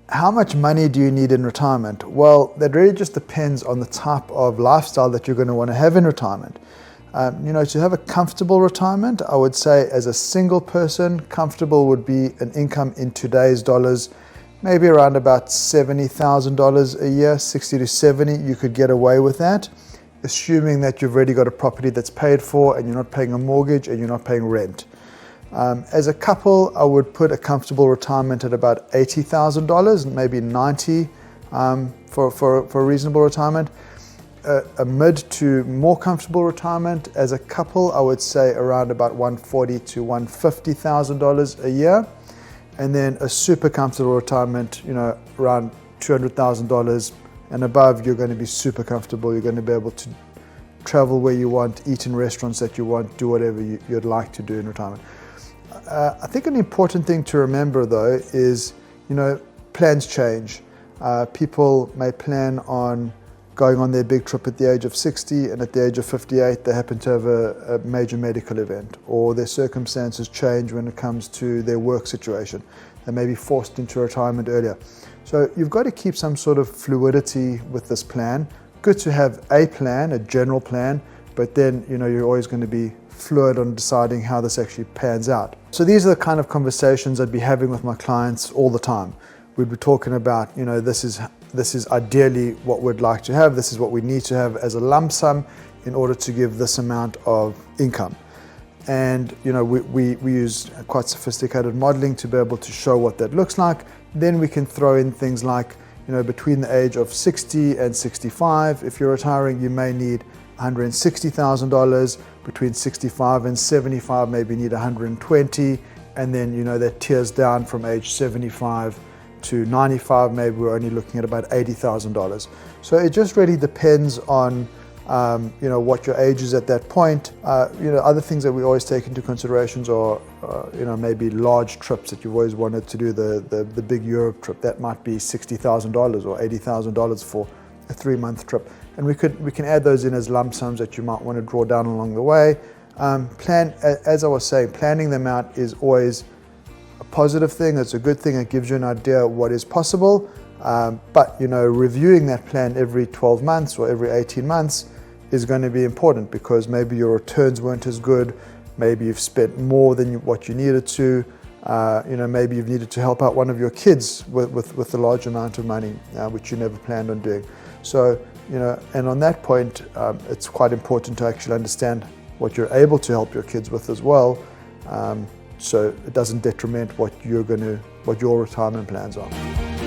How much money do you need in retirement? Well, that really just depends on the type of lifestyle that you're going to want to have in retirement. To have a comfortable retirement, I would say as a single person, comfortable would be an income in today's dollars, maybe around about $70,000 a year, 60 to 70, you could get away with that, assuming that you've already got a property that's paid for and you're not paying a mortgage and you're not paying rent. As a couple, I would put a comfortable retirement at about $80,000, maybe $90,000 for a reasonable retirement. A mid to more comfortable retirement as a couple, I would say around about $140,000 to $150,000 a year. And then a super comfortable retirement, around $200,000 and above, you're going to be super comfortable. You're going to be able to travel where you want, eat in restaurants that you want, do whatever you'd like to do in retirement. I think an important thing to remember though is, plans change. People may plan on going on their big trip at the age of 60 and at the age of 58 they happen to have a major medical event, or their circumstances change when it comes to their work situation. They may be forced into retirement earlier. So you've got to keep some sort of fluidity with this plan. Good to have a plan, a general plan, but then you're always going to be fluid on deciding how this actually pans out. So these are the kind of conversations I'd be having with my clients all the time. We'd be talking about, this is ideally what we'd like to have, this is what we need to have as a lump sum in order to give this amount of income. And we use quite sophisticated modeling to be able to show what that looks like. Then we can throw in things like, between the age of 60 and 65, if you're retiring, you may need $160,000. Between 65 and 75, maybe need 120, and then that tiers down from age 75 to 95. Maybe we're only looking at about $80,000. So it just really depends on what your age is at that point. Other things that we always take into considerations are maybe large trips that you've always wanted to do, the big Europe trip. That might be $60,000 or $80,000 for a 3-month trip. And we can add those in as lump sums that you might want to draw down along the way. As I was saying, planning them out is always a positive thing. It's a good thing. It gives you an idea of what is possible. But reviewing that plan every 12 months or every 18 months is going to be important, because maybe your returns weren't as good. Maybe you've spent more than what you needed to. Maybe you've needed to help out one of your kids with a large amount of money, which you never planned on doing. So, and on that point, it's quite important to actually understand what you're able to help your kids with as well, so it doesn't detriment what your retirement plans are.